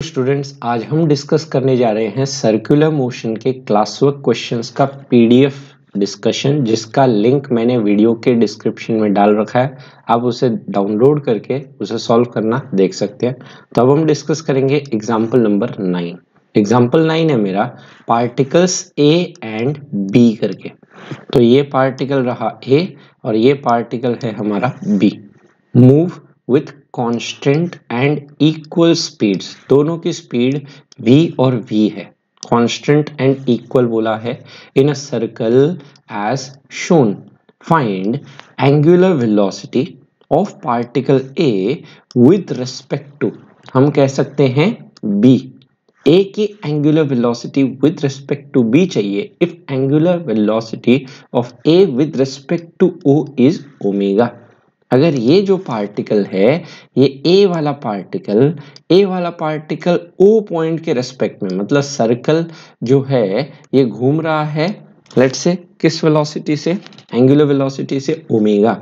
Students, आज हम discuss करने जा रहे हैं सर्कुलर मोशन के क्लास वर्क क्वेश्चंस का पीडीएफ डिस्कशन, जिसका लिंक मैंने वीडियो के डिस्क्रिप्शन में डाल रखा है। आप उसे डाउनलोड करके उसे सॉल्व करना देख सकते हैं। तो अब हम डिस्कस करेंगे एग्जाम्पल नंबर 9। एग्जाम्पल 9 है मेरा पार्टिकल्स ए एंड बी करके। तो ये पार्टिकल रहा ए और ये पार्टिकल है हमारा B. Move with constant and equal speeds, दोनों की स्पीड v और v है। कांस्टेंट एंड इक्वल बोला है in a circle as shown. Find angular velocity of particle a with respect to, हम कह सकते हैं b। a की angular velocity with respect to b चाहिए if angular velocity of a with respect to o is omega. अगर ये जो particle है, ये ए वाला पार्टिकल ओ पॉइंट के रेस्पेक्ट में, मतलब सर्कल जो है ये घूम रहा है लेट्स से किस वेलोसिटी से, एंगुलर वेलोसिटी से ओमेगा।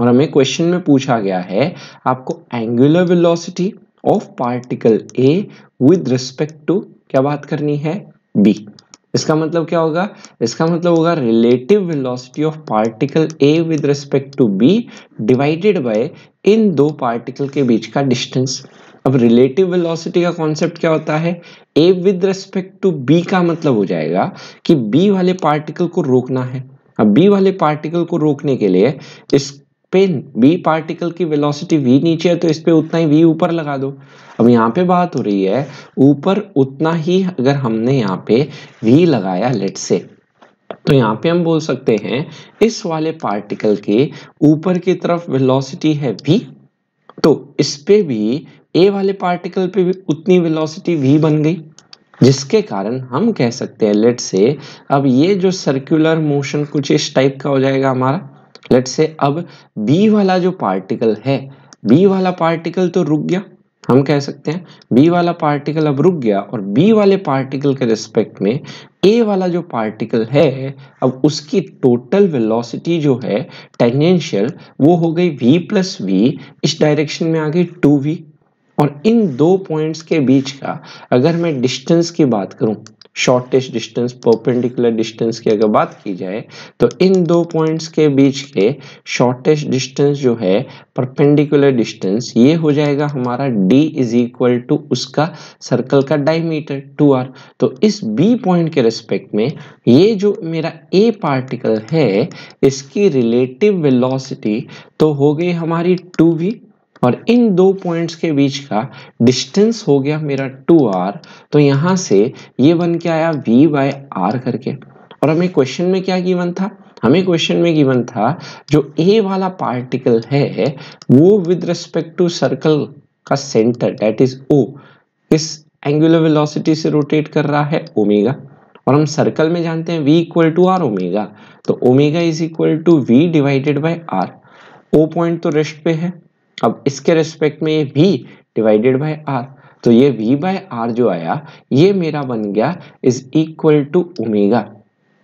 और हमें क्वेश्चन में पूछा गया है आपको angular velocity of particle A with respect to क्या बात करनी है, बी। इसका मतलब क्या होगा, इसका मतलब होगा relative velocity of particle A with respect to B divided by इन दो पार्टिकल के बीच का डिस्टेंस। अब रिलेटिव वेलोसिटी का कॉन्सेप्ट क्या होता है, A with respect to B का मतलब हो जाएगा कि बी वाले पार्टिकल को रोकना है। अब बी वाले पार्टिकल को रोकने के लिए इस पे बी पार्टिकल की वेलोसिटी v नीचे है तो इस पे उतना ही v ऊपर लगा दो। अब यहाँ पे बात हो रही है ऊपर उतना ही, अगर हमने यहाँ पे v लगाया लेट्स से, तो यहाँ पे हम बोल सकते हैं इस वाले पार्टिकल के ऊपर की तरफ वेलोसिटी है v, तो इस पे भी a वाले पार्टिकल पे भी उतनी वेलोसिटी v बन गई, जिसके कारण हम कह सकते हैं लेट्स से अब ये जो सर्कुलर मोशन कुछ इस टाइप का हो जाएगा हमारा। लेट्स से अब B वाला जो पार्टिकल है, B वाला पार्टिकल तो रुक गया, हम कह सकते हैं B वाला पार्टिकल अब रुक गया और B वाले पार्टिकल के रिस्पेक्ट में A वाला जो पार्टिकल है अब उसकी टोटल वेलोसिटी जो है टेंजेंशियल वो हो गई v प्लस v, इस डायरेक्शन में आ गई 2v। और इन दो पॉइंट्स के बीच का अगर मैं डिस्टेंस की बात करूं, शॉर्टेस्ट डिस्टेंस परपेंडिकुलर डिस्टेंस की अगर बात की जाए, तो इन दो पॉइंट्स के बीच के शॉर्टेस्ट डिस्टेंस जो है परपेंडिकुलर डिस्टेंस, ये हो जाएगा हमारा d इज इक्वल टू उसका सर्कल का डायमीटर 2r। तो इस b पॉइंट के रेस्पेक्ट में ये जो मेरा a पार्टिकल है इसकी रिलेटिव वेलोसिटी तो हो गई हमारी 2v और इन दो पॉइंट्स के बीच का डिस्टेंस हो गया मेरा 2r। तो यहां से ये बन के आया v बाय r करके। और हमें क्वेश्चन में क्या गिवन था, हमें क्वेश्चन में गिवन था जो a वाला पार्टिकल है वो विद रिस्पेक्ट टू सर्कल का सेंटर दैट इज o इस एंगुलर वेलोसिटी से रोटेट कर रहा है ओमेगा। और हम सर्कल में जानते हैं v equal to r omega, तो omega is equal to v divided by r। o point तो रेस्ट पे है, अब इसके रेस्पेक्ट में ये v डिवाइडेड बाय r, तो ये v बाय r जो आया ये मेरा बन गया इज इक्वल टू ओमेगा।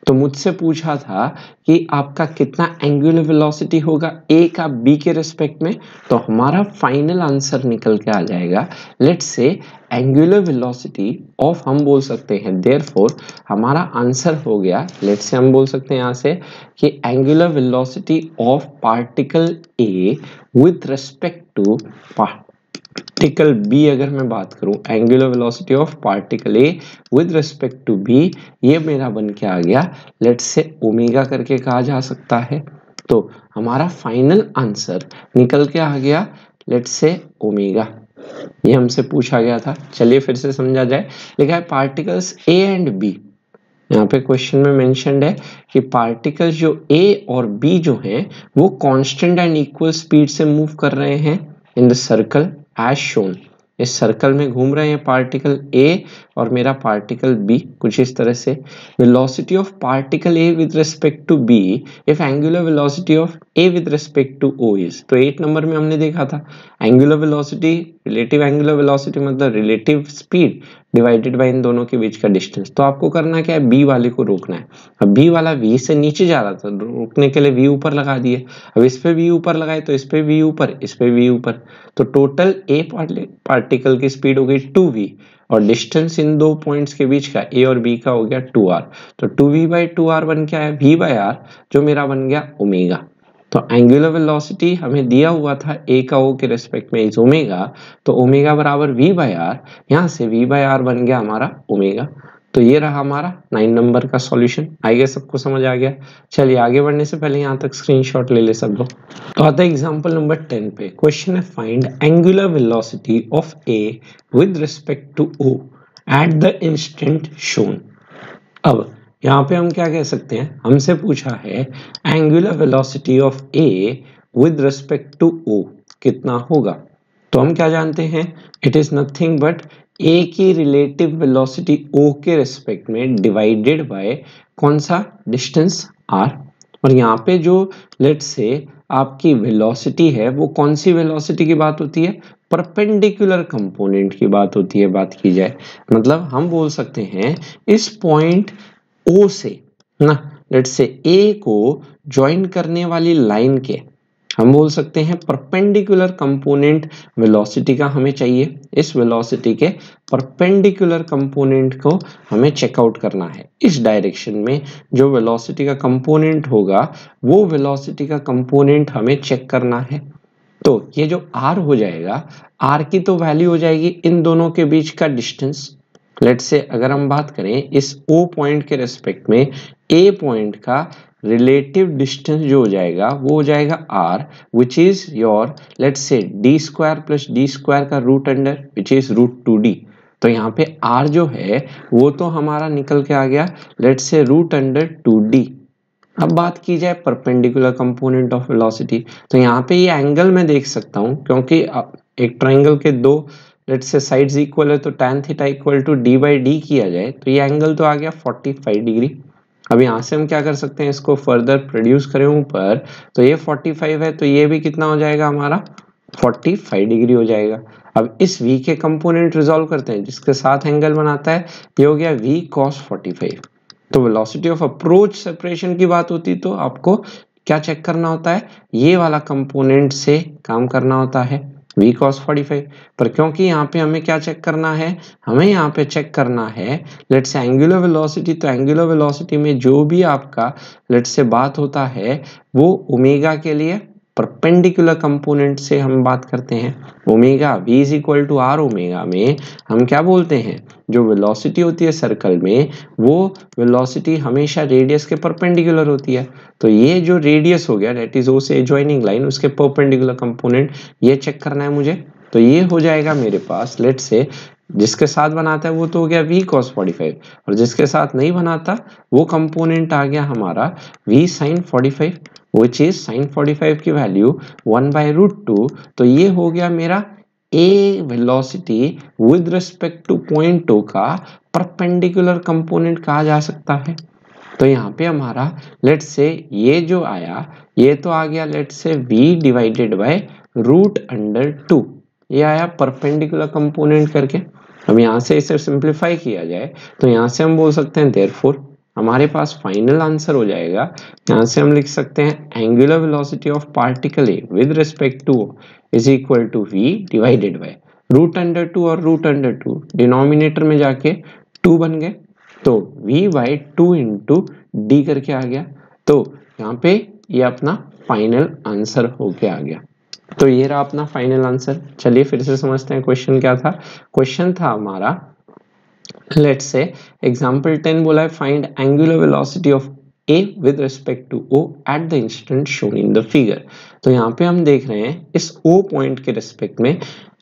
तो मुझसे पूछा था कि आपका कितना एंगुलर वेलोसिटी होगा a का b के रेस्पेक्ट में, तो हमारा फाइनल आंसर निकल के आ जाएगा let's say angular velocity of, हम बोल सकते हैं देयरफॉर हमारा आंसर हो गया लेट्स से हम बोल सकते हैं यहाँ से कि angular velocity of particle a with respect to particle b, अगर मैं बात करूं angular velocity of particle a with respect to b, ये मेरा बन के आ गया लेट्स से ओमेगा करके कहा जा सकता है। तो हमारा फाइनल आंसर निकल के आ गया लेट्स से ओमेगा, ये हमसे पूछा गया था। चलिए फिर से समझा जाए, लिखा है पार्टिकल्स a एंड b, यहाँ पे क्वेश्चन में मेंशन्ड है कि पार्टिकल्स जो a और b जो हैं वो कांस्टेंट एंड इक्वल स्पीड से मूव कर रहे हैं in the circle as shown. इस सर्कल में घूम रहे हैं पार्टिकल a और मेरा पार्टिकल b कुछ इस तरह से। Velocity of particle a with respect to b if angular velocity of a with respect to o is, तो 8 नंबर में हमने देखा था angular velocity, relative angular velocity मतलब रिलेटिव स्पीड डिवाइडेड बाय इन दोनों के बीच का डिस्टेंस। तो आपको करना क्या है, बी वाले को रोकना है। अब बी वाला वी से नीचे जा रहा था, रोकने के लिए वी ऊपर लगा दिए। अब इस पे वी ऊपर लगाए तो इस पे वी ऊपर, इस पे वी ऊपर, तो टोटल ए पार्टिकल की स्पीड हो गई 2v और डिस्टेंस इन दो पॉइंट्स के बीच का ए और बी का हो गया 2r। तो 2v/2r बन क्या है, v/r, जो मेरा बन गया ओमेगा। तो एंगुलर वेलोसिटी हमें दिया हुआ था ए का ओ के रेस्पेक्ट में इज ओमेगा, तो ओमेगा बराबर v/r, यहाँ से v/r बन गया हमारा ओमेगा। तो ये रहा हमारा 9 नंबर का सॉल्यूशन। आई गेस सबको समझ आ गया। चलिए आगे बढ़ने से पहले यहाँ तक स्क्रीनशॉट ले ले सब लोग। तो आता है एग्जांपल नंबर 10 पे। क्वेश्चन है find angular velocity of A with respect to O at the instant shown. अब यहाँ पे हम क्या कह सकते हैं, हमसे पूछा है angular velocity of A with respect to O कितना होगा। तो हम क्या जानते हैं, it is nothing but A की रिलेटिव वेलोसिटी ओ के रिस्पेक्ट में डिवाइडेड बाय कौन सा डिस्टेंस आर। और यहाँ पे जो लेट्स से आपकी वेलोसिटी है वो कौन सी वेलोसिटी की बात होती है, परपेंडिकुलर कंपोनेंट की बात होती है। बात की जाए मतलब हम बोल सकते हैं इस पॉइंट ओ से ना, लेट्स से ए को ज्वाइन करने वाली लाइन के हम बोल सकते हैं परपेंडिकुलर कंपोनेंट वेलोसिटी का हमें चाहिए। इस वेलोसिटी के परपेंडिकुलर कंपोनेंट को हमें चेकआउट करना है। इस डायरेक्शन में जो वेलोसिटी का कंपोनेंट होगा वो वेलोसिटी का कंपोनेंट हमें चेक करना है। तो ये जो r हो जाएगा, r की तो वैल्यू हो जाएगी इन दोनों के बीच का डिस्टेंस। लेट्स से अगर हम बात करें इस o पॉइंट के रेस्पेक्ट में a पॉइंट का रिलेटिव डिस्टेंस जो हो जाएगा वो हो जाएगा r, which is your let's say d square plus d square का root under which is √2d। तो यहाँ पे r जो है वो तो हमारा निकल के आ गया लेट्स से √2d। अब बात की जाए परपेंडिकुलर कंपोनेंट ऑफ वेलोसिटी, तो यहाँ पे ये एंगल मैं देख सकता हूँ क्योंकि एक ट्राइंगल के दो लेट्स से साइड्स इक्वल है, तो tan theta equal to d/d किया जाए तो ये एंगल तो आ गया 45 डिग्री। अब यहाँ से हम क्या कर सकते हैं, इसको फर्दर प्रोड्यूस करें ऊपर, तो ये 45 है तो ये भी कितना हो जाएगा हमारा 45 डिग्री हो जाएगा। अब इस v के कंपोनेंट रिजॉल्व करते हैं जिसके साथ एंगल बनाता है, ये हो गया v cos 45। तो वेलोसिटी ऑफ अप्रोच सेपरेशन की बात होती तो आपको क्या चेक करना होता है, ये वाला कंपोनेंट से काम करना होता है v cos 45। पर क्योंकि यहाँ पे हमें क्या चेक करना है, हमें यहाँ पे चेक करना है लेट्स से एंगुलर वेलोसिटी। तो एंगुलर वेलोसिटी में जो भी आपका लेट्स से बात होता है वो ओमेगा के लिए परपेंडिकुलर कंपोनेंट से हम बात करते हैं। Omega v is equal to R omega में हम क्या बोलते हैं, जो वेलोसिटी होती है सर्कल में वो वेलोसिटी हमेशा रेडियस के परपेंडिकुलर होती है। तो ये जो रेडियस हो गया दैट इज ओ से ज्वाइनिंग लाइन, उसके परपेंडिकुलर कंपोनेंट ये चेक करना है मुझे। तो ये हो जाएगा मेरे पास लेट्स से जिसके साथ बनाता है वो तो हो गया v cos 45 और जिसके साथ नहीं बनाता वो कंपोनेंट आ गया हमारा v sin 45 which is sin 45 की वैल्यू 1/√2। तो ये हो गया मेरा a velocity with respect two point O का परपेंडिकुलर कंपोनेंट कहा जा सकता है। तो यहाँ पे हमारा लेट्स से ये जो आया ये तो आ गया let's say v divided by √2, ये आया परपेंडिकुलर कंपोनेंट करके। अब यहाँ से इसे सिंप्लीफाई किया जाए तो यहाँ से हम बोल सकते हैं देयरफॉर हमारे पास फाइनल आंसर हो जाएगा। यहाँ से हम लिख सकते हैं angular velocity of particle A with respect to is equal to v divided by √2 और √2 डिनोमिनेटर में जाके 2 बन गए, तो v/2 इंटू डी करके आ गया। तो यहाँ पे ये अपना फाइनल आंसर होके आ गया। तो ये रहा अपना फाइनल आंसर। चलिए फिर से समझते हैं क्वेश्चन क्या था। क्वेश्चन था हमारा लेट्स से एग्जांपल 10 बोला है find angular velocity of A with respect to O at the instant shown in the figure. तो यहाँ पे हम देख रहे हैं इस ओ पॉइंट के रिस्पेक्ट में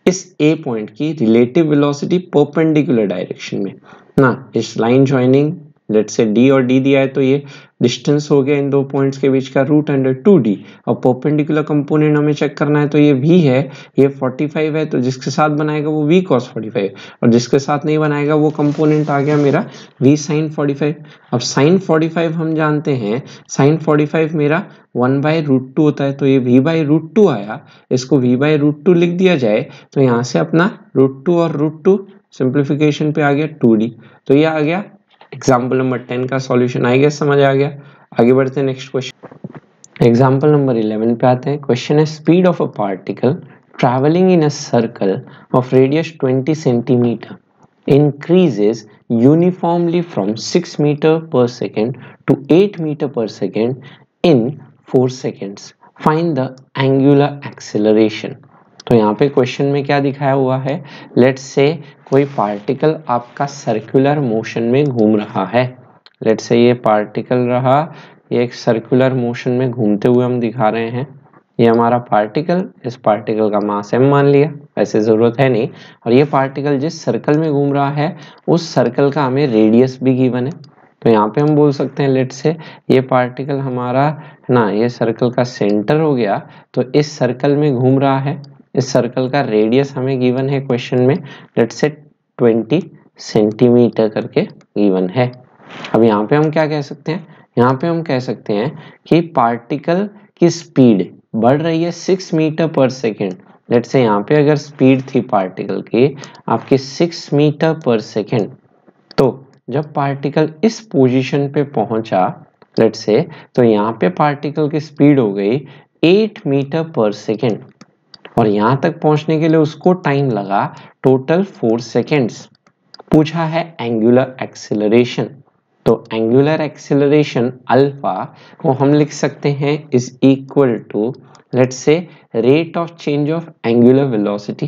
इस ए पॉइंट की रिलेटिव वेलोसिटी परपेंडिकुलर डायरेक्शन में ना, इस line joining let's say D और डी दिया है तो ये डिस्टेंस हो गया इन दो पॉइंट्स के बीच का रूट अंडर 2d, और परपेंडिकुलर कंपोनेंट हमें चेक करना है तो ये v है, ये 45 है, तो जिसके साथ बनाएगा वो v cos 45, और जिसके साथ नहीं बनाएगा वो कंपोनेंट आ गया मेरा v sin 45। अब sin 45 हम जानते हैं, sin 45 मेरा 1/√2 होता है, तो ये v/√2 आया, इसको v/√2 लिख दिया जाए तो यहाँ से अपना √2 और √2 सिंप्लीफिकेशन पे आ गया 2d। तो ये आ गया एग्जाम्पल नंबर 10 का सॉल्यूशन। आई गेस समझ आ गया। आगे बढ़ते हैं नेक्स्ट क्वेश्चन। एग्जाम्पल नंबर 11 पे आते हैं। क्वेश्चन है speed of a particle travelling in a circle of radius 20 centimetre increases uniformly from 6 meter per second to 8 meter per second in 4 seconds. Find the angular acceleration. तो यहाँ पे question में क्या दिखाया हुआ है, लेट्स से कोई पार्टिकल आपका सर्कुलर मोशन में घूम रहा है। लेट्स से ये पार्टिकल रहा, ये एक सर्कुलर मोशन में घूमते हुए हम दिखा रहे हैं। ये हमारा पार्टिकल, इस पार्टिकल का मास m मान लिया, वैसे ज़रूरत है नहीं, और ये पार्टिकल जिस सर्कल में घूम रहा है उस सर्कल का हमें रेडियस भी गिवन है। तो यहाँ पे हम बोल सकते हैं लेट्स से ये पार्टिकल हमारा है ना, ये सर्कल का सेंटर हो गया, तो इस सर्कल में घूम रहा है, इस सर्कल का रेडियस हमें गिवन है क्वेश्चन में, लेट्स से 20 सेंटीमीटर करके गिवन है। अब यहाँ पे हम क्या कह सकते हैं, यहाँ पे हम कह सकते हैं कि पार्टिकल की स्पीड बढ़ रही है 6 metre per second. Let's say यहाँ पे अगर स्पीड थी पार्टिकल की आपकी 6 मीटर पर सेकेंड, तो जब पार्टिकल इस पोजीशन पे पहुंचा लेट्स से, तो यहाँ पे पार्टिकल की स्पीड हो गई 8 मीटर पर सेकेंड, और यहाँ तक पहुंचने के लिए उसको टाइम लगा टोटल 4 सेकेंड्स। पूछा है एंगुलर एक्सेलरेशन, तो एंगुलर एक्सेलरेशन अल्फा को हम लिख सकते हैं is equal to let's say rate of change of angular velocity.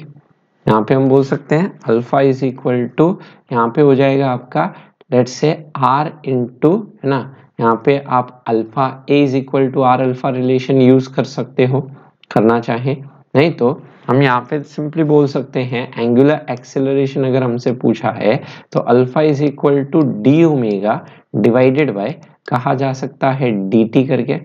यहाँ पे हम बोल सकते हैं अल्फा इज इक्वल टू, यहाँ पे हो जाएगा आपका लेट्स से आर इंटू, है ना, यहाँ पे आप alpha A is equal to R alpha relation use कर सकते हो, करना चाहें, नहीं तो हम यहाँ पे सिंपली बोल सकते हैं एंगुलर एक्सेलरेशन अगर हमसे पूछा है तो alpha is equal to D omega divided by कहा जा सकता है डी टी करके,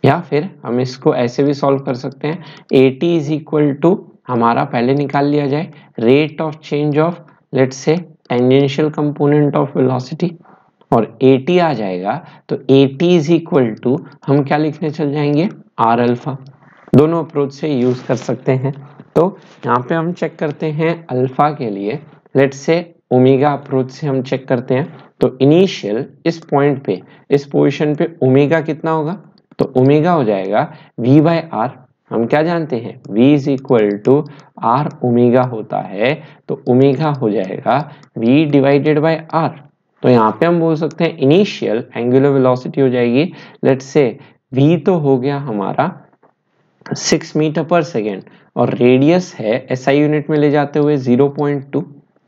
या फिर हम इसको ऐसे भी सॉल्व कर सकते हैं A T is equal to हमारा पहले निकाल लिया जाए rate of change of let's say tangential component of velocity, और ए टी आ जाएगा तो A T is equal to हम क्या लिखने चल जाएंगे आर अल्फा। दोनों अप्रोच से यूज कर सकते हैं। तो यहाँ पे हम चेक करते हैं अल्फा के लिए, लेट्स से ओमेगा अप्रोच से हम चेक करते हैं, तो इनिशियल इस पॉइंट पे इस पोजीशन पे ओमेगा कितना होगा, तो ओमेगा हो जाएगा v बाय आर। हम क्या जानते हैं v is equal to R omega होता है, तो ओमेगा हो जाएगा v डिवाइडेड बाय आर। तो यहाँ पे हम बोल सकते हैं इनिशियल एंगुलर वेलोसिटी हो जाएगी लेट्स से v तो हो गया हमारा 6 मीटर पर सेकेंड, और रेडियस है एसआई यूनिट में ले जाते हुए 0.2,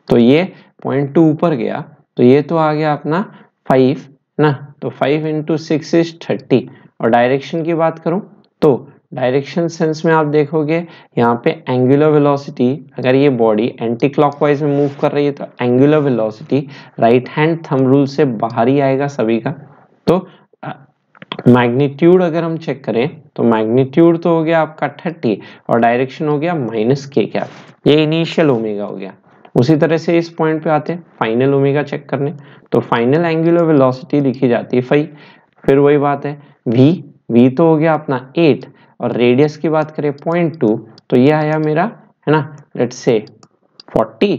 तो ये 0.2 ऊपर गया, तो ये तो आ गया अपना 5 ना, तो 5 इंटू 6 इज 30। और डायरेक्शन की बात करूं तो डायरेक्शन सेंस में आप देखोगे यहाँ पे एंगुलर वेलोसिटी, अगर ये बॉडी एंटी क्लॉकवाइज में मूव कर रही है तो angular velocity right hand thumb rule से बाहर ही आएगा सभी का। तो मैग्नीट्यूड अगर हम चेक करें तो मैग्नीट्यूड तो हो गया आपका 30 और डायरेक्शन हो गया माइनस के क्या, ये इनिशियल ओमेगा हो गया। उसी तरह से इस पॉइंट पे आते हैं फाइनल ओमेगा चेक करने, तो फाइनल एंगुलर वेलोसिटी लिखी जाती है 5। फिर वही बात है v तो हो गया अपना 8, और रेडियस की बात करें 0.2, तो ये आया मेरा है ना लेट्स से 40,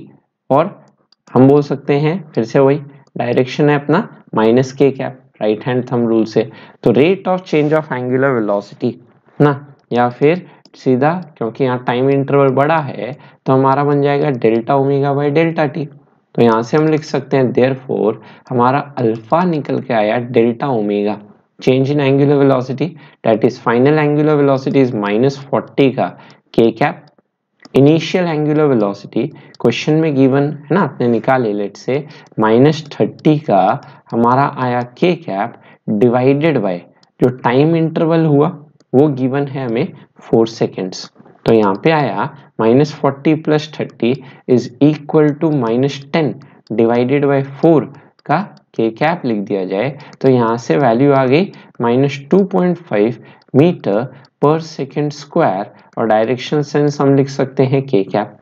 और हम बोल सकते हैं फिर से वही डायरेक्शन है अपना माइनस के cap right hand thumb rule से, तो rate of change of angular velocity ना, या फिर सीधा क्योंकि यहाँ टाइम इंटरवल बड़ा है तो हमारा बन जाएगा delta omega by delta T. तो यहाँ से हम लिख सकते हैं देयरफॉर हमारा अल्फा निकल के आया delta omega change in angular velocity, that is final angular velocity is -40 का के cap. Initial angular velocity question में गिवन है ना, आपने निकाले लेट से -30 का हमारा आया के कैप डिवाइडेड बाय जो टाइम इंटरवल हुआ वो गिवन है हमें 4 सेकेंड्स। तो यहाँ पे आया -40 + 30 is equal to -10 divided by 4 का के कैप लिख दिया जाए तो यहाँ से वैल्यू आ गई -2.5 मीटर पर सेकेंड स्क्वायर और डायरेक्शन सेंस हम लिख सकते हैं के कैप।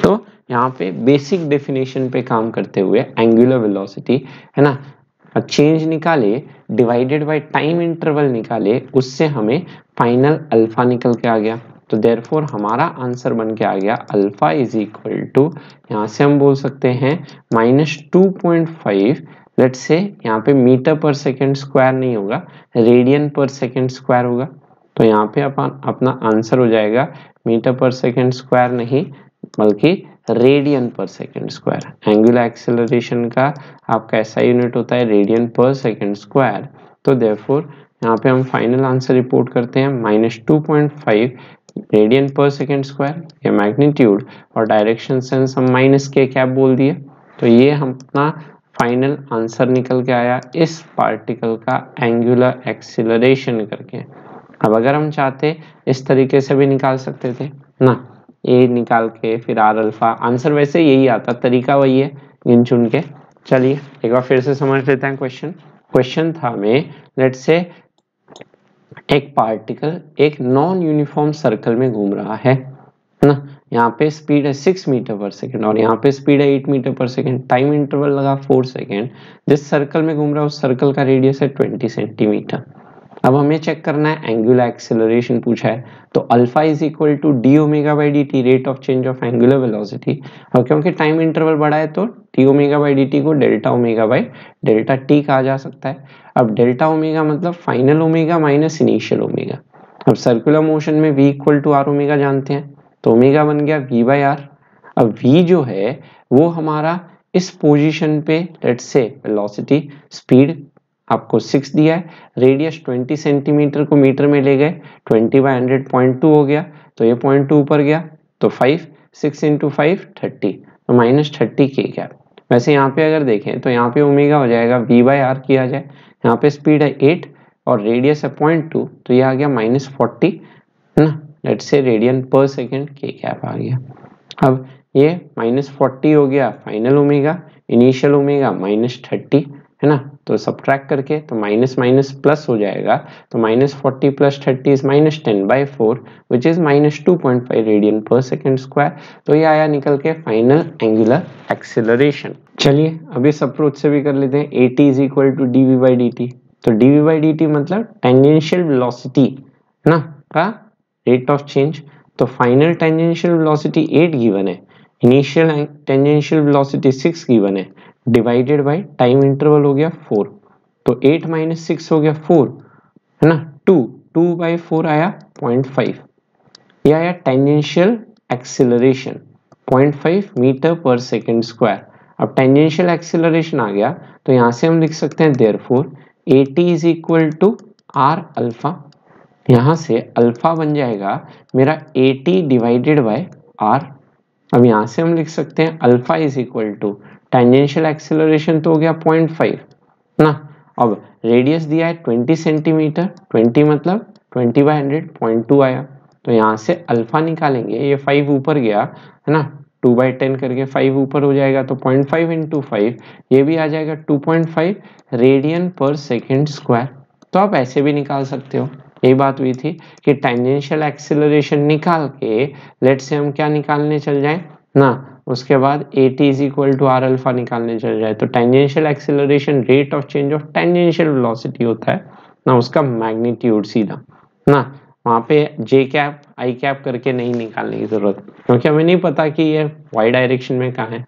तो यहाँ पे बेसिक डेफिनेशन पे काम करते हुए एंगुलर वेलोसिटी है ना, चेंज निकाले डिवाइडेड बाय टाइम इंटरवल निकाले, उससे हमें फाइनल अल्फा निकल के आ गया। तो देयरफॉर हमारा आंसर बन के आ गया अल्फा इज इक्वल टू, यहाँ से हम बोल सकते हैं -2.5, लेट्स से यहाँ पे मीटर पर सेकेंड स्क्वायर नहीं होगा, रेडियन पर सेकेंड स्क्वायर होगा। तो यहाँ पे अपना आंसर हो जाएगा मीटर पर सेकेंड स्क्वायर नहीं बल्कि रेडियन पर सेकेंड स्क्वायर। एंगुलर एक्सेलरेशन का आपका ऐसा यूनिट होता है रेडियन पर सेकेंड स्क्वायर। तो देयरफॉर यहाँ पे हम फाइनल आंसर रिपोर्ट करते हैं -2.5 रेडियन पर सेकेंड स्क्वायर, ये मैग्नीट्यूड, और डायरेक्शन सेंस हम के कैप बोल दिए। तो ये हम अपना फाइनल आंसर निकल के आया इस पार्टिकल का एंगुलर एक्सीलरेशन करके। अब अगर हम चाहते इस तरीके से भी निकाल सकते थे ना, ए निकाल के फिर आर अल्फा, आंसर वैसे यही आता, तरीका वही है गिन चुन के। चलिए एक बार फिर से समझ लेते हैं क्वेश्चन था में लेट्स से एक पार्टिकल एक नॉन यूनिफॉर्म सर्कल में घूम रहा है ना, यहाँ पे स्पीड है 6 मीटर पर सेकेंड और यहाँ पे स्पीड है 8 metre per second, time interval लगा 4 सेकेंड। जिस सर्कल में घूम रहा है उस सर्कल का रेडियस है 20 सेंटीमीटर। अब हमें चेक करना है एंगुलर एक्सेलरेशन पूछा है, तो alpha is equal to D omega by D T, rate of change of angular velocity, और क्योंकि टाइम इंटरवल बड़ा है तो T omega by D T को delta omega by delta T कहा जा सकता है। अब डेल्टा ओमेगा मतलब final omega minus initial omega. अब सर्कुलर मोशन में v equal to R omega जानते हैं, तो ओमेगा बन गया v बाई आर। अब v जो है वो हमारा इस पोजीशन पे लेट्स से वेलोसिटी स्पीड आपको 6 दिया है, रेडियस 20 सेंटीमीटर को मीटर में ले गए, 20/100 0.2 हो गया, तो ये 0.2 ऊपर गया तो 5, 6 इंटू 5 30, तो -30 के कैप। वैसे यहाँ पे अगर देखें तो यहाँ पे ओमेगा हो जाएगा v बाई आर किया जाए, यहाँ पे स्पीड है 8 और रेडियस है 0.2, तो ये आ गया -40 है ना, लेट्स से रेडियन पर सेकेंड के कैप आ गया। अब ये -40 हो गया फाइनल ओमेगा, इनिशियल ओमेगा -30 है ना, तो सब्ट्रैक्ट करके तो माइनस माइनस प्लस हो जाएगा, तो -40 + 30 इज -10/4 विच इज -2.5 रेडियन पर सेकेंड स्क्वायर। तो ये आया निकल के फाइनल एंगुलर एक्सेलरेशन। चलिए अब इस अप्रोच से भी कर लेते हैं, AT is equal to dv/dt। तो dv/dt मतलब टेंजेंशियल वेलोसिटी ना का रेट ऑफ चेंज। तो फाइनल टेंजेंशियल वेलोसिटी 8 गिवन है, इनिशियल टेंजेंशियल वेलोसिटी 6 गिवन है, डिवाइडेड बाय टाइम इंटरवल हो गया 4, तो 8 - 6 हो गया 4 है ना, 2/4 आया 0.5, यह आया tangential acceleration 0.5 meter per second square. अब टेंजेंशियल एक्सीलरेशन आ गया तो यहां से हम लिख सकते हैं therefore AT is equal to R alpha, यहां से अल्फा बन जाएगा मेरा AT डिवाइडेड बाय आर। अब यहां से हम लिख सकते हैं alpha is equal to tangential acceleration तो हो गया 0.5 ना, अब रेडियस दिया है 20 सेंटीमीटर, 20 मतलब 20/100 0.2 आया, तो यहाँ से अल्फा निकालेंगे, ये 5 ऊपर गया है ना, 2/10 करके 5 ऊपर हो जाएगा, तो 0.5 इंटू 5 ये भी आ जाएगा 2.5 रेडियन पर सेकेंड स्क्वायर। तो आप ऐसे भी निकाल सकते हो, यही बात हुई थी कि टेंजेंशियल एक्सेलरेशन निकाल के लेट्स से हम क्या निकालने चल जाएं ना, उसके बाद AT is equal to R alpha निकालने चल जाए, तो tangential acceleration rate of change of tangential velocity होता है ना, उसका मैग्नीट्यूड सीधा ना, वहां पे जे कैप आई कैप करके नहीं निकालने की जरूरत, क्योंकि हमें नहीं पता कि ये वाई डायरेक्शन में कहाँ है।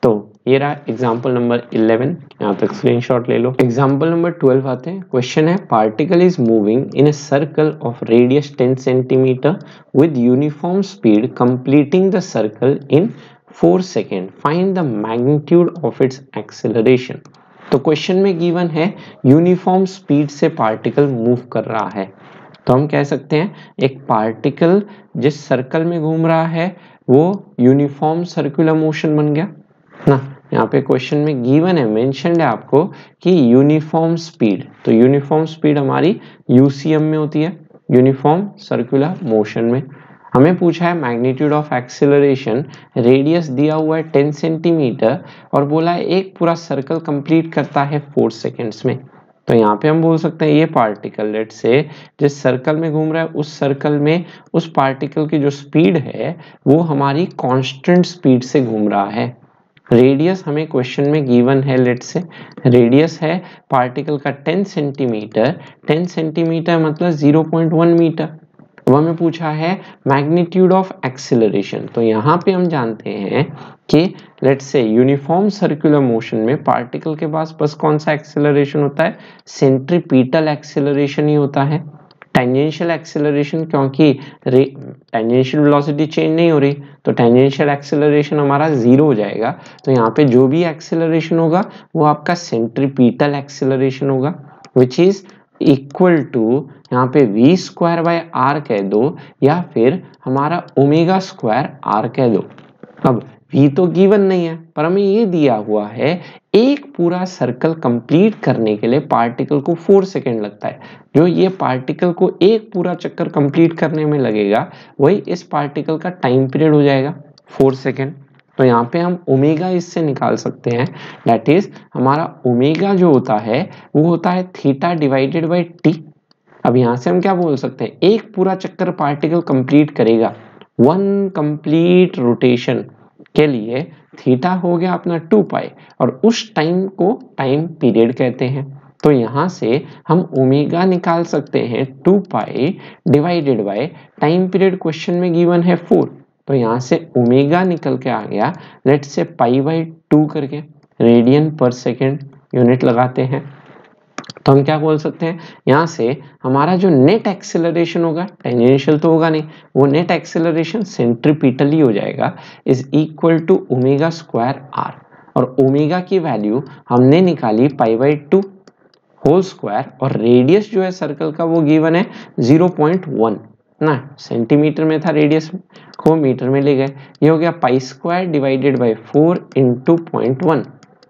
तो ये रहा एग्जाम्पल नंबर 11, यहाँ तक स्क्रीनशॉट ले लो। एग्जाम्पल नंबर 12 आते हैं, क्वेश्चन है particle is moving in a circle of radius 10 centimetre with uniform speed completing the circle in 4 second, find the magnitude of its acceleration. तो क्वेश्चन में गिवन है uniform speed से particle move कर रहा है, तो हम कह सकते हैं एक पार्टिकल जिस सर्कल में घूम रहा है वो यूनिफॉर्म सर्कुलर मोशन बन गया ना। यहाँ पे क्वेश्चन में गिवन है, मेंशन्ड है आपको कि यूनिफॉर्म स्पीड, तो यूनिफॉर्म स्पीड हमारी यूसीएम में होती है, यूनिफॉर्म सर्कुलर मोशन में। हमें पूछा है मैग्नीट्यूड ऑफ एक्सेलरेशन, रेडियस दिया हुआ है 10 सेंटीमीटर और बोला है एक पूरा सर्कल कंप्लीट करता है 4 सेकेंड्स में। तो यहाँ पे हम बोल सकते हैं ये पार्टिकल लेट से जिस सर्कल में घूम रहा है उस सर्कल में उस पार्टिकल की जो स्पीड है वो हमारी कांस्टेंट स्पीड से घूम रहा है। रेडियस हमें क्वेश्चन में गिवन है, लेट से रेडियस है पार्टिकल का 10 सेंटीमीटर, 10 सेंटीमीटर मतलब 0.1 मीटर। अब हमें पूछा है मैग्नीट्यूड ऑफ एक्सेलरेशन, तो यहाँ पे हम जानते हैं कि let's say uniform circular motion में पार्टिकल के पास बस कौन सा एक्सेलरेशन होता है, सेंट्रीपिटल एक्सेलरेशन ही होता है। टेंजेंशियल एक्सेलरेशन, क्योंकि टेंजेंशियल वेलोसिटी चेंज नहीं हो रही तो टेंजेंशियल एक्सेलरेशन हमारा जीरो हो जाएगा। तो यहाँ पे जो भी एक्सेलरेशन होगा वो आपका सेंट्रीपिटल एक्सेलरेशन होगा, विच इज इक्वल टू यहाँ पे वी स्क्वायर बाय आर कह दो या फिर हमारा ओमेगा स्क्वायर आर कह दो। अब v तो गिवन नहीं है पर हमें ये दिया हुआ है एक पूरा सर्कल कंप्लीट करने के लिए पार्टिकल को 4 सेकेंड लगता है। जो ये पार्टिकल को एक पूरा चक्कर कंप्लीट करने में लगेगा वही इस पार्टिकल का टाइम पीरियड हो जाएगा 4 सेकेंड। तो यहाँ पे हम ओमेगा इससे निकाल सकते हैं, दैट इज हमारा ओमेगा जो होता है वो होता है थीटा डिवाइडेड बाई टी। अब यहाँ से हम क्या बोल सकते हैं, एक पूरा चक्कर पार्टिकल कंप्लीट करेगा, वन कंप्लीट रोटेशन के लिए थीटा हो गया अपना 2 पाई और उस टाइम को टाइम पीरियड कहते हैं। तो यहाँ से हम ओमेगा निकाल सकते हैं 2 पाई divided by time period question में गिवन है 4। तो यहाँ से ओमेगा निकल के आ गया लेट्स से पाई बाई 2 करके रेडियन पर सेकेंड यूनिट लगाते हैं। तो हम क्या बोल सकते हैं, यहाँ से हमारा जो नेट एक्सेलरेशन होगा, टेंजेंशियल तो होगा नहीं, वो नेट एक्सेलरेशन सेंट्रीपिटल ही हो जाएगा, is equal to omega square R. और ओमेगा की वैल्यू हमने निकाली पाई बाई 2 होल स्क्वायर और रेडियस जो है सर्कल का वो गिवन है 0.1 ना, सेंटीमीटर में था रेडियस को मीटर में ले गए, ये हो गया pi square divided by 4 into 0.1।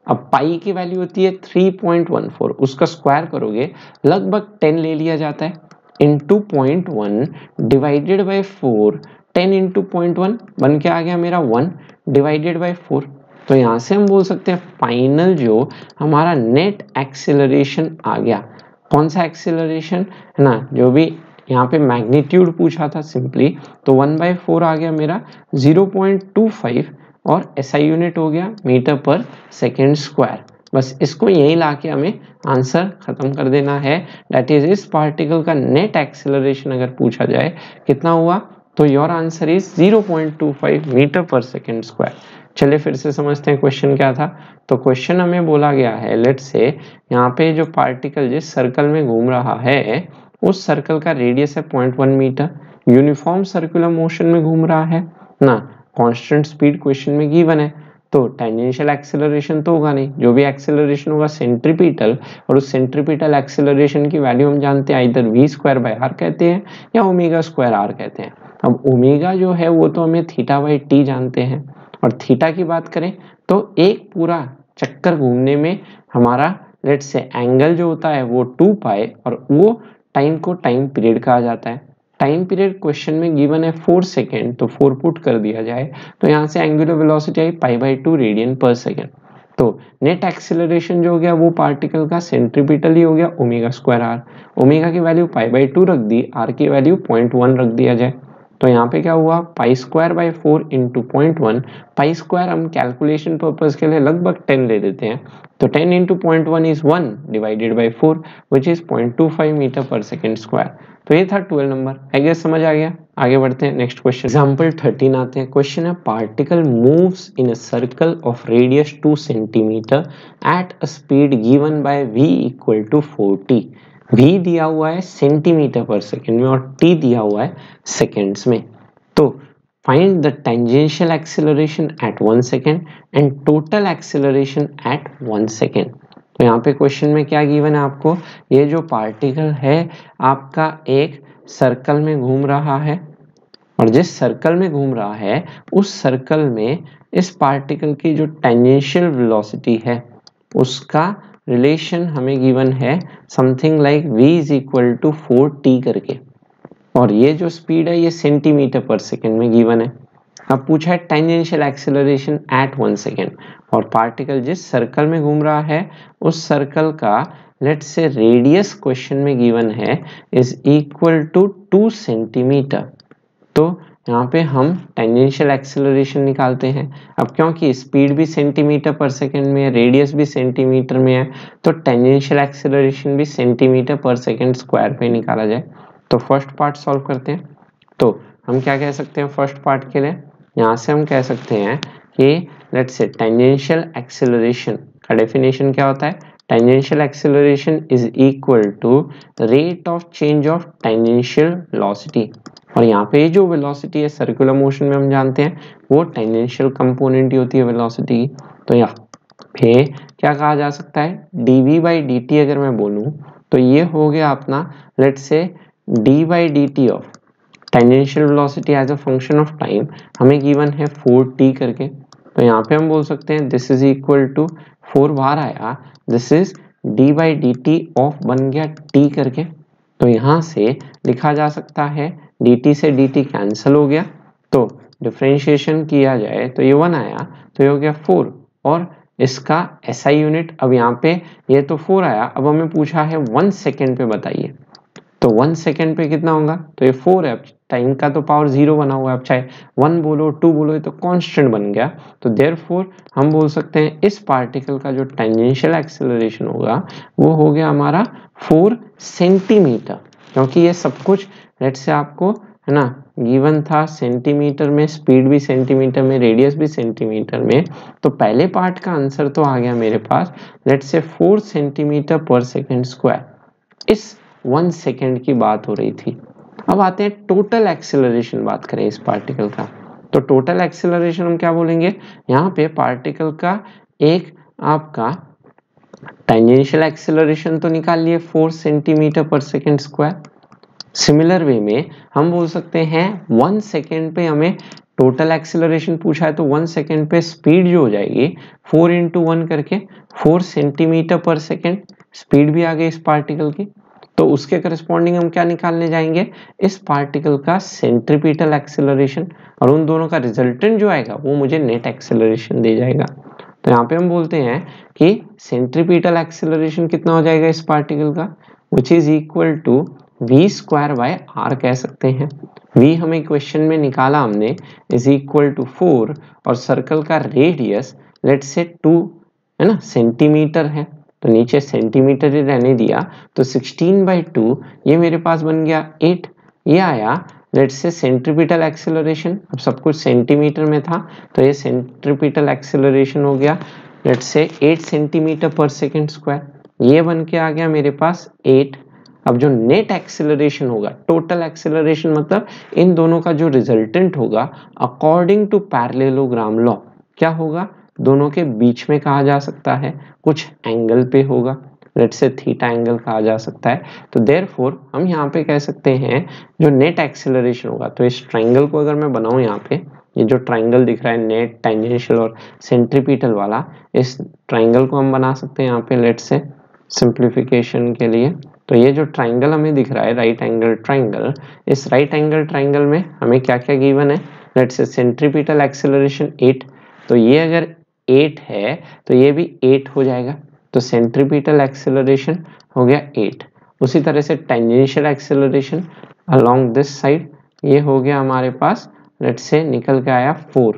अब पाई की वैल्यू होती है 3.14, उसका स्क्वायर करोगे लगभग 10 ले लिया जाता है, इंटू 0.1 डिवाइडेड बाई 4, 10 इंटू 0.1 बन के आ गया मेरा 1 डिवाइडेड बाई 4। तो यहाँ से हम बोल सकते हैं फाइनल जो हमारा नेट एक्सेलरेशन आ गया, कौन सा एक्सेलरेशन है ना, जो भी यहाँ पे मैग्नीट्यूड पूछा था सिंपली, तो 1/4 आ गया मेरा 0.25 और एसआई यूनिट हो गया मीटर पर सेकेंड स्क्वायर। बस इसको यही लाके हमें आंसर खत्म कर देना है, दैट इज इस पार्टिकल का नेट एक्सेलरेशन अगर पूछा जाए कितना हुआ तो your answer is 0.25 meter per second square. चलिए फिर से समझते हैं क्वेश्चन क्या था। तो क्वेश्चन हमें बोला गया है लेट्स से यहाँ पे जो पार्टिकल जिस सर्कल में घूम रहा है उस सर्कल का रेडियस है 0.1 मीटर, यूनिफॉर्म सर्कुलर मोशन में घूम रहा है ना, कांस्टेंट स्पीड क्वेश्चन में गिवन है, तो टेंजेंशियल एक्सेलरेशन तो होगा नहीं, जो भी एक्सेलरेशन होगा सेंट्रीपिटल, और उस सेंट्रीपिटल एक्सेलरेशन की वैल्यू हम जानते हैं इधर वी स्क्वायर बाय आर कहते हैं या ओमेगा स्क्वायर आर कहते हैं। अब ओमेगा जो है वो तो हमें थीटा बाई टी जानते हैं, और थीटा की बात करें तो एक पूरा चक्कर घूमने में हमारा लेट्स से एंगल जो होता है वो 2 पाई और वो टाइम को टाइम पीरियड कहा जाता है। टाइम पीरियड क्वेश्चन में गिवन है 4 सेकेंड, तो 4 पुट कर दिया जाए तो यहाँ से angular velocity I pi by 2 radian पर सेकेंड। तो नेट एक्सेलरेशन जो हो गया वो पार्टिकल का सेंट्रीपिटल ही हो गया ओमेगा स्क्वायर आर। ओमेगा की वैल्यू पाई बाई 2 रख दी, आर की वैल्यू 0.1 रख दिया जाए, तो यहाँ पे क्या हुआ pi square by 4 into 0.1। Pi square हम कैलकुलेशन पर्पज के लिए लगभग 10 ले देते हैं, तो 10 into 0.1 is 1 divided by 4 which is 0.25 meter per second square. तो ये था 12 नंबर, आई गेस समझ आ गया। आगे बढ़ते हैं नेक्स्ट क्वेश्चन, एग्जाम्पल 13 आते हैं। क्वेश्चन है particle moves in a circle of radius 2 centimeter at a speed given by v equal to 40। v दिया हुआ है सेंटीमीटर पर सेकेंड में और t दिया हुआ है सेकेंड्स में। तो find the tangential acceleration at 1 second and total acceleration at 1 second. तो यहाँ पे क्वेश्चन में क्या गिवन है आपको, ये जो पार्टिकल है आपका एक सर्कल में घूम रहा है और जिस सर्कल में घूम रहा है उस सर्कल में इस पार्टिकल की जो टेंजेंशियल वेलोसिटी है उसका रिलेशन हमें गिवन है something like v is equal to 4t करके, और ये जो स्पीड है ये सेंटीमीटर पर सेकेंड में गिवन है। अब पूछा है टेंजेंशियल एक्सेलरेशन एट 1 सेकेंड, और पार्टिकल जिस सर्कल में घूम रहा है उस सर्कल का लेट्स से रेडियस क्वेश्चन में गिवन है इज इक्वल टू 2 सेंटीमीटर। तो यहाँ पे हम टेंजेंशियल एक्सेलरेशन निकालते हैं। अब क्योंकि स्पीड भी सेंटीमीटर पर सेकेंड में है, रेडियस भी सेंटीमीटर में है, तो टेंजेंशियल एक्सेलरेशन भी सेंटीमीटर पर सेकेंड स्क्वायर पे निकाला जाए। तो फर्स्ट पार्ट सॉल्व करते हैं। तो हम क्या कह सकते हैं फर्स्ट पार्ट के लिए, यहाँ से हम कह सकते हैं कि लेट्स से टेंजेंशियल एक्सेलरेशन का डेफिनेशन क्या होता है, tangential acceleration is equal to rate of change of tangential velocity. और यहाँ पे जो वेलोसिटी है सर्कुलर मोशन में हम जानते हैं वो टेंजेंशियल कंपोनेंट ही होती है वेलोसिटी की। तो यहाँ पे क्या कहा जा सकता है, dv बाई dt अगर मैं बोलूँ तो ये हो गया अपना let's say d by D T of tangential velocity as a function of time हमें गिवन है 4t करके। तो यहाँ पे हम बोल सकते हैं दिस इज इक्वल टू 4 बार आया, this is d by D T of बन गया t करके। तो यहाँ से लिखा जा सकता है dt से dt कैंसिल हो गया, तो डिफरेंशिएशन किया जाए तो ये 1 आया, तो ये हो गया 4। और इसका SI यूनिट, अब यहाँ पे ये तो 4 आया, अब हमें पूछा है 1 सेकेंड पे बताइए, तो 1 सेकेंड पे कितना होगा, तो ये 4 है, टाइम का तो पावर 0 बना हुआ है, अब चाहे 1 बोलो 2 बोलो ये तो कांस्टेंट बन गया। तो देयरफॉर हम बोल सकते हैं इस पार्टिकल का जो टेंजेंशियल एक्सेलरेशन होगा वो हो गया हमारा 4 सेंटीमीटर, क्योंकि ये सब कुछ लेट्स से आपको है ना गिवन था सेंटीमीटर में, स्पीड भी सेंटीमीटर में, रेडियस भी सेंटीमीटर में। तो पहले पार्ट का आंसर तो आ गया मेरे पास let's say 4 centimetre per second square. इस 1 सेकेंड की बात हो रही थी। अब आते हैं टोटल एक्सेलरेशन बात करें इस पार्टिकल का, तो टोटल एक्सेलरेशन हम क्या बोलेंगे, यहाँ पे पार्टिकल का एक आपका टेंजेंशियल एक्सेलरेशन तो निकाल लिए 4 centimetre per second square. Similar way में हम बोल सकते हैं 1 सेकेंड पे हमें टोटल एक्सेलरेशन पूछा है, तो 1 सेकेंड पे स्पीड जो हो जाएगी 4 इंटू 1 करके 4 सेंटीमीटर पर सेकेंड स्पीड भी आ गई इस पार्टिकल की। तो उसके करस्पॉन्डिंग हम क्या निकालने जाएंगे, इस पार्टिकल का सेंट्रीपिटल एक्सेलरेशन, और उन दोनों का रिजल्टेंट जो आएगा वो मुझे नेट एक्सेलरेशन दे जाएगा। तो यहाँ पे हम बोलते हैं कि सेंट्रीपिटल एक्सेलरेशन कितना हो जाएगा इस पार्टिकल का, which is equal to v square by r कह सकते हैं। v हमें क्वेश्चन में निकाला हमने इज इक्वल टू 4, और सर्कल का रेडियस लेट्स से 2 है ना सेंटीमीटर है, तो नीचे सेंटीमीटर ही रहने दिया, तो 16/2 ये मेरे पास बन गया 8। ये आया लेट्स से सेंट्रीपिटल एक्सेलरेशन, अब सब कुछ सेंटीमीटर में था तो ये सेंट्रीपिटल एक्सेलरेशन हो गया let's say 8 centimetre per second square, ये बन के आ गया मेरे पास 8। अब जो नेट एक्सेलरेशन होगा, टोटल एक्सेलरेशन मतलब इन दोनों का जो रिजल्टेंट होगा अकॉर्डिंग टू पैरेललोग्राम लॉ क्या होगा, दोनों के बीच में कहा जा सकता है, कुछ एंगल पे होगा, लेट्स से थीटा एंगल कहा जा सकता है। तो देयरफॉर हम यहाँ पे कह सकते हैं जो नेट एक्सेलरेशन होगा, तो इस ट्राइंगल को अगर मैं बनाऊं यहाँ पे, ये जो ट्राइंगल दिख रहा है नेट टेंजेंशियल और सेंट्रीपिटल वाला, इस ट्राइंगल को हम बना सकते हैं यहाँ पे लेट्स से सिंप्लीफिकेशन के लिए। तो ये जो ट्राइंगल हमें दिख रहा है राइट एंगल ट्राइंगल, इस राइट एंगल ट्राइंगल में हमें क्या क्या गिवन है, लेट्स से सेंट्रीपिटल एक्सेलरेशन 8, तो ये अगर 8 है तो ये भी 8 हो जाएगा, तो सेंट्रीपिटल एक्सेलरेशन हो गया 8। उसी तरह से tangential acceleration along this side ये हो गया हमारे पास लेट्स से निकल के आया 4।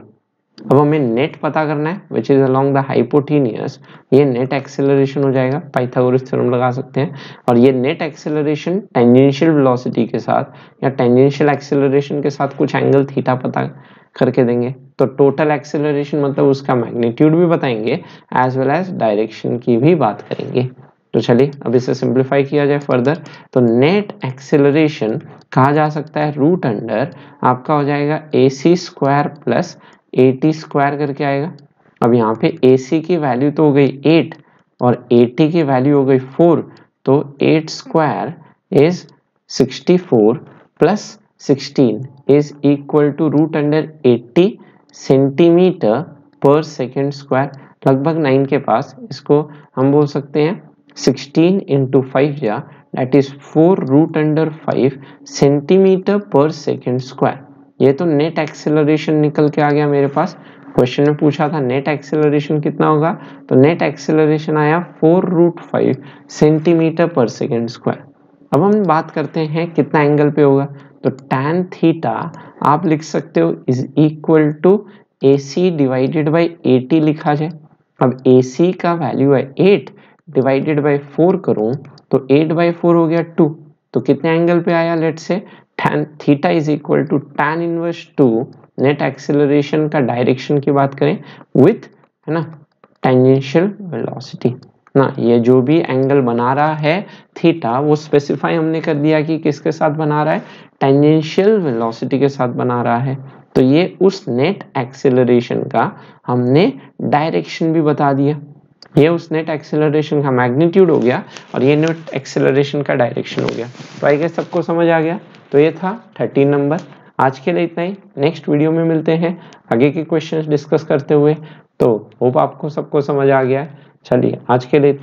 अब हमें नेट पता करना है which is along the hypotenuse, ये नेट एक्सेलरेशन हो जाएगा, पाइथागोरस थ्योरम लगा सकते हैं। और ये नेट एक्सेलरेशन टेंजेंशियल वेलोसिटी के साथ या टेंजेंशियल एक्सेलरेशन के साथ कुछ एंगल थीटा पता करके देंगे, तो टोटल एक्सेलरेशन मतलब उसका मैग्नीट्यूड भी बताएंगे एज वेल एज डायरेक्शन की भी बात करेंगे। तो चलिए अब इसे सिंप्लीफाई किया जाए फर्दर, तो नेट एक्सेलरेशन कहा जा सकता है रूट अंडर आपका हो जाएगा AC square plus AT square करके आएगा। अब यहाँ पे AC की वैल्यू तो हो गई 8 और AT की वैल्यू हो गई 4, तो 8 square is 64 plus 16 is equal to root under 80 centimeter per second square, लगभग 9 के पास। इसको हम बोल सकते हैं 16 into 5 या that is 4√5 centimetre per second square. ये तो नेट एक्सेलरेशन निकल के आ गया मेरे पास। क्वेश्चन में पूछा था नेट एक्सेलरेशन कितना होगा, तो नेट एक्सेलरेशन आया 4√5 सेंटीमीटर पर सेकेंड स्क्वायर। अब हम बात करते हैं कितना एंगल पे होगा, तो tan थीटा आप लिख सकते हो is equal to AC divided by 80 लिखा जाए। अब AC का वैल्यू है 8 डिवाइडेड बाई 4 करूं तो 8/4 हो गया 2, तो कितने एंगल पे आया, let's say tan theta is equal to tan inverse 2 net acceleration का डायरेक्शन की बात करें विथ, है ना, टेंजेंशियल वेलोसिटी ना। ये जो भी एंगल बना रहा है थीटा वो स्पेसिफाई हमने कर दिया कि किसके साथ बना रहा है, टेंजेंशियल वेलोसिटी के साथ बना रहा है। तो ये उस नेट एक्सेलरेशन का हमने डायरेक्शन भी बता दिया। ये उस नेट एक्सेलरेशन का मैग्नीट्यूड हो गया और ये नेट एक्सेलरेशन का डायरेक्शन हो गया। तो आई गेस सबको समझ आ गया। तो ये था 13 नंबर। आज के लिए इतना ही, नेक्स्ट वीडियो में मिलते हैं आगे के क्वेश्चंस डिस्कस करते हुए। तो होप आपको सबको समझ आ गया है। चलिए आज के लिए